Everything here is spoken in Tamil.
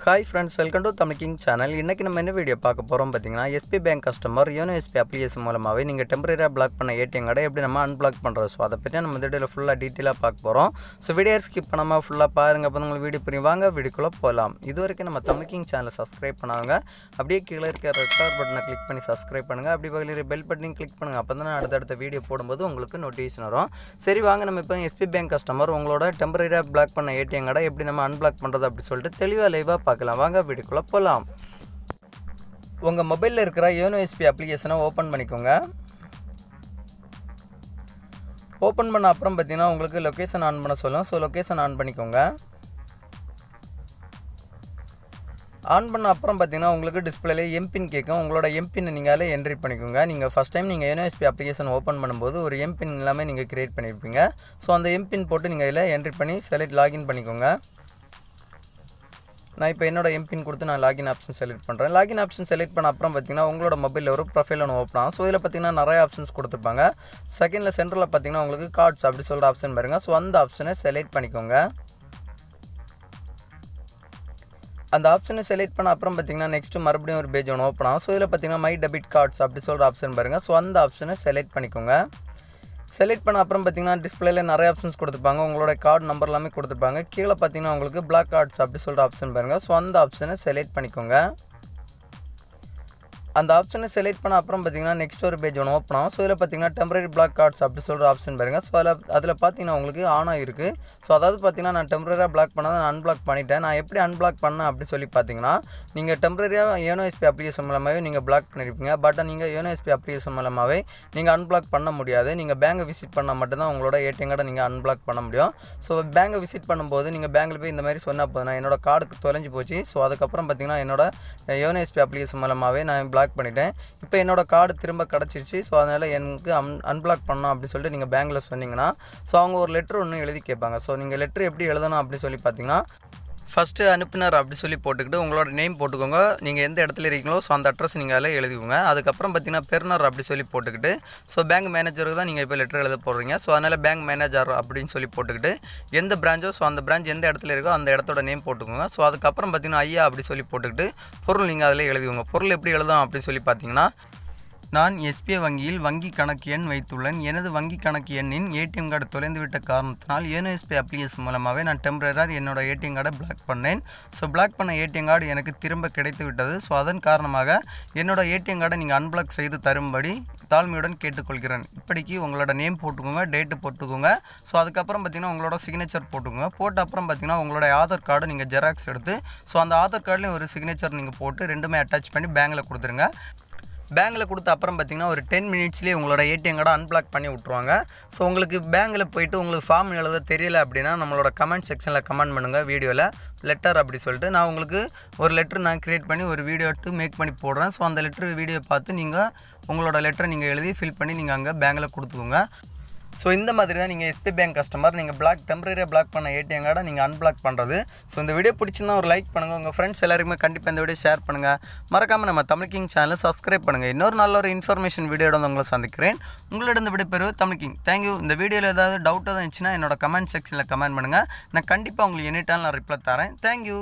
Hi friends, welcome to Tamil king channel. இன்றைக்கி நம்ம என்ன வீடியோ பார்க்க போகிறோம் பார்த்தீங்கன்னா, SP bank customer YONO SP application மூலமாகவே நீங்கள் டெம்பரரியாக பிளாக் பண்ண ஏடிஎம் கார்டை எப்படி நம்ம அன்பிளாக் பண்ணுறோம். ஸோ அதை பற்றி நம்ம இந்த வீடியோவில் ஃபுல்லாக டீட்டெயிலாக பார்க்க போகிறோம். ஸோ வீடியோ ஸ்கிப் பண்ணாமல் ஃபுல்லாக பாருங்கள். அப்போ உங்களுக்கு வீடியோ புரியும். வாங்க வீடியோக்குள்ளே போகலாம். இது வரைக்கும் நம்ம தமிழ் கிங் சேனலை சப்ஸ்கிரைப் பண்ணாங்க அப்படியே கீழே இருக்க ரெட் கலர் பட்டனை கிளிக் பண்ணி சப்ஸ்கிரைப் பண்ணுங்கள். அப்படி பக்கத்தில் பெல் பட்டனையும் கிளிக் பண்ணுங்கள். அப்போ தான் அடுத்தடுத்த வீடியோ போடும்போது உங்களுக்கு நோட்டிஃபிகேஷன் வரும். சரி வாங்க, நம்ம இப்போ எஸ்பி பேங்க் கஸ்டமர் உங்களோட டெம்பரரியாக பிளாக் பண்ண ஏடிஎம் கார்டை எப்படி நம்ம அன்பிளாக் பண்ணுறது அப்படி சொல்லிட்டு தெளிவாக லைவாக பார்க்கலாம். வாங்க வீடியோ போகலாம். உங்கள் மொபைலில் இருக்கிற யோனோ எஸ்பி அப்ளிகேஷனை ஓப்பன் பண்ணிக்கோங்க. ஓப்பன் பண்ண அப்புறம் பார்த்தீங்கன்னா உங்களுக்கு லொக்கேஷன் ஆன் பண்ண சொல்லும். ஸோ லொக்கேஷன் ஆன் பண்ணிக்கோங்க. ஆன் பண்ண அப்புறம் பார்த்தீங்கன்னா உங்களுக்கு டிஸ்பிளேல எம்பின் கேட்கும். உங்களோட எம்பின் நீங்கள் என்ட்ரி பண்ணிக்கோங்க. நீங்கள் ஃபஸ்ட் டைம் நீங்கள் யோனோ எஸ்பி அப்ளிகேஷன் ஓப்பன் பண்ணும்போது ஒரு எம்பின் எல்லாமே நீங்கள் கிரியேட் பண்ணியிருப்பீங்க. ஸோ அந்த எம்பின் போட்டு நீங்கள் இதில் என்ட்ரி பண்ணி செலக்ட் லாகின் பண்ணிக்கோங்க. நான் இப்போ என்னோட எம்பின் கொடுத்து நான் லாகின் ஆப்ஷன் செலக்ட் பண்ணுறேன். லாகின் ஆப்ஷன் செலக்ட் பண்ண அப்புறம் பார்த்தீங்கன்னா உங்களோட மொபைலில் ஒரு ப்ரொஃபைல் ஒன்று ஓப்பன் ஆகும். ஸோ இதில் பார்த்தீங்கன்னா நிறைய ஆப்ஷன்ஸ் கொடுத்துருப்பாங்க. செகண்டில் சென்டரில் பார்த்தீங்கன்னா உங்களுக்கு கார்ட்ஸ் அப்படி சொல்கிற ஆப்ஷன் பாருங்கள். ஸோ அந்த ஆப்ஷனை செலக்ட் பண்ணிக்கோங்க. அந்த ஆப்ஷனை செலக்ட் பண்ண அப்புறம் பார்த்தீங்கன்னா நெக்ஸ்ட்டு மறுபடியும் ஒரு பேஜ் ஒன்று ஓப்பன் ஆகும். ஸோ இதில் பார்த்தீங்கன்னா மை டெபிட் கார்ட்ஸ் அப்படி சொல்கிற ஆப்ஷன் பாருங்கள். ஸோ அந்த ஆப்ஷனை செலக்ட் பண்ணிக்கோங்க. செலக்ட் பண்ண அப்புறம் பார்த்தீங்கன்னா டிஸ்பிளேல நிறைய ஆப்ஷன்ஸ் கொடுத்துருப்பாங்க. உங்களோட கார்டு நம்பர் எல்லாமே கொடுத்துருப்பாங்க. கீழே பார்த்தீங்கன்னா உங்களுக்கு பிளாக் கார்ட்ஸ் அப்படி சொல்கிற ஆப்ஷன் பாருங்கள். ஸோ அந்த ஆப்ஷனை செலக்ட் பண்ணிக்கோங்க. அந்த ஆப்ஷனை செலக்ட் பண்ண அப்புறம் பார்த்தீங்கன்னா நெக்ஸ்ட் ஒரு பேஜ் ஒன்று ஓப்பன் ஆகும். ஸோ இதில் பார்த்தீங்கன்னா டெம்பரரி பிளாக் கார்ட்ஸ் அப்படி சொல்கிற ஆப்ஷன் பாருங்கள். ஸோ அதில் பார்த்தீங்கன்னா உங்களுக்கு ஆன் ஆகிருக்கு. ஸோ அதாவது பார்த்தீங்கன்னா நான் டெம்பரரியாக பிளாக் பண்ணால் நான் அன்பிளாக் பண்ணிட்டேன். நான் எப்படி அன்பிளாக் பண்ணேன் அப்படி சொல்லி பார்த்தீங்கன்னா, நீங்கள் டெம்பரரியாக யோனோ எஸ்பி அப்ளிகேஷன் மூலமாகவே நீங்கள் பிளாக் பண்ணியிருப்பீங்க. பட் நீங்கள் யோனோ எஸ்பி அப்ளிகேஷன் மூலமாகவே நீங்கள் அன்பிளாக் பண்ண முடியாது. நீங்கள் பேங்கை விசிட் பண்ணால் மட்டும்தான் உங்களோட ஏடிஎம் கார்டை நீங்கள் அன்பிளாக் பண்ண முடியும். ஸோ பேங்கை விசிட் பண்ணும்போது நீங்கள் பேங்கில் போய் இந்த மாதிரி சொன்னால் போதும், நான் என்னோட கார்டுக்கு தொலைஞ்சு போச்சு. ஸோ அதுக்கப்புறம் பார்த்தீங்கன்னா என்னோட யோனோ எஸ்பி அப்ளிகேஷன் மூலமாகவே நான் பிளாக் பண்ணிட்டேன். இப்போ என்னோடய கார்டு திரும்ப கிடச்சிருச்சு. ஸோ அதனால் எனக்கு அன்பிளாக் பண்ணணும் அப்படி சொல்லிட்டு நீங்கள் பேங்கில் சொன்னீங்கன்னா, ஸோ அவங்க ஒரு லெட்ரு ஒன்று எழுதி கேட்பாங்க. ஸோ நீங்கள் லெட்ரு எப்படி எழுதணும் அப்படி சொல்லி பார்த்தீங்கன்னா, ஃபஸ்ட்டு அனுப்பினார் அப்படி சொல்லி போட்டுக்கிட்டு உங்களோட நேம் போட்டுக்கோங்க. நீங்கள் எந்த இடத்துல இருக்கீங்களோ ஸோ அந்த அட்ரஸ் நீங்கள் அதில் எழுதிக்கோங்க. அதுக்கப்புறம் பார்த்தீங்கன்னா பெர்னர் அப்படி சொல்லி போட்டுக்கிட்டு, ஸோ பேங்க் மேனேஜருக்கு தான் நீங்கள் இப்போ லெட்டர் எழுத போடுறீங்க. ஸோ அதனால் பேங்க் மேனேஜர் அப்படின்னு சொல்லி போட்டுக்கிட்டு எந்த பிரான்ச்சோ ஸோ அந்த பிரான்ச் எந்த இடத்துல இருக்கோ அந்த இடத்தோட நேம் போட்டுக்கோங்க. ஸோ அதுக்கப்புறம் பார்த்தீங்கன்னா ஐயா அப்படி சொல்லி போட்டுக்கிட்டு பொருள் நீங்கள் அதில் எழுதிக்கோங்க. பொருள் எப்படி எழுதணும் அப்படி சொல்லி பார்த்தீங்கன்னா, நான் எஸ்பிஐ வங்கியில் வங்கி கணக்கு எண் வைத்துள்ளேன். எனது வங்கி கணக்கு எண்ணின் ஏடிஎம் கார்டு தொலைந்துவிட்ட காரணத்தினால் யோனோ எஸ்பிஐ அப்ளிகேஷன் மூலமாகவே நான் டெம்பரரியாக என்னோட ஏடிஎம் கார்டை பிளாக் பண்ணேன். ஸோ பிளாக் பண்ண ஏடிஎம் கார்டு எனக்கு திரும்ப கிடைத்து விட்டது. ஸோ அதன் காரணமாக என்னோட ஏடிஎம் கார்டை நீங்கள் அன்பிளாக் செய்து தரும்படி தாழ்மையுடன் கேட்டுக்கொள்கிறேன். இப்படிக்கு உங்களோட நேம் போட்டுக்கோங்க, டேட்டு போட்டுக்கோங்க. ஸோ அதுக்கப்புறம் பார்த்தீங்கன்னா உங்களோட சிக்னேச்சர் போட்டுக்கோங்க. போட்ட அப்புறம் பார்த்தீங்கன்னா உங்களோட ஆதார் கார்டு நீங்கள் ஜெராக்ஸ் எடுத்து ஸோ அந்த ஆதார் கார்டுலேயும் ஒரு சிக்னேச்சர் நீங்கள் போட்டு ரெண்டுமே அட்டாச் பண்ணி பேங்கில் கொடுத்துருங்க. பேங்கில் கொடுத்த அப்புறம் பார்த்தீங்கன்னா ஒரு 10 மினிட்ஸ்லேயே உங்களோட ஏடிஎம் கார்டை அன்பிளாக் பண்ணி விட்ருவாங்க. ஸோ உங்களுக்கு பேங்கில் போய்ட்டு உங்களுக்கு ஃபார்ம் எழுத தெரியல அப்படின்னா நம்மளோட கமெண்ட் செக்ஷனில் கமெண்ட் பண்ணுங்கள். வீடியோவில் லெட்டர் அப்படி சொல்லிட்டு நான் உங்களுக்கு ஒரு லெட்ரு நான் க்ரியேட் பண்ணி ஒரு வீடியோ மேக் பண்ணி போடுறேன். ஸோ அந்த லெட்ரு வீடியோ பார்த்து நீங்கள் உங்களோட லெட்டரை நீங்கள் எழுதி ஃபில் பண்ணி நீங்கள் அங்கே பேங்கில் கொடுத்துக்கோங்க. ஸோ இந்த மாதிரி தான் நீங்கள் எஸ்பி பேங்க் கஸ்டமர் நீங்கள் டெம்பரரியாக பிளாக் பண்ண ஏடிஎம் கார்டை நீங்கள் அன்பிளாக் பண்ணுறது. ஸோ இந்த வீடியோ பிடிச்சிருந்தா ஒரு லைக் பண்ணுங்கள். உங்கள் ஃப்ரெண்ட்ஸ் எல்லாருக்குமே கண்டிப்பாக இந்த வீடியோ ஷேர் பண்ணுங்கள். மறக்காமல் நம்ம தமிழ் கிங் சேனலை சப்ஸ்கிரைப் பண்ணுங்கள். இன்னொரு நல்ல ஒரு இன்ஃபர்மேஷன் வீடியோட உங்களை சந்திக்கிறேன். உங்களிடம் விடைபெறுவது தமிழ் கிங். தேங்க்யூ. இந்த வீடியோவில் ஏதாவது டவுட்டாக இருந்துச்சுன்னா என்னோட கமெண்ட் செக்ஷனில் கமெண்ட் பண்ணுங்கள். நான் கண்டிப்பாக உங்களுக்கு எனி டைம் நான் ரிப்ளை தரேன். தேங்க்யூ.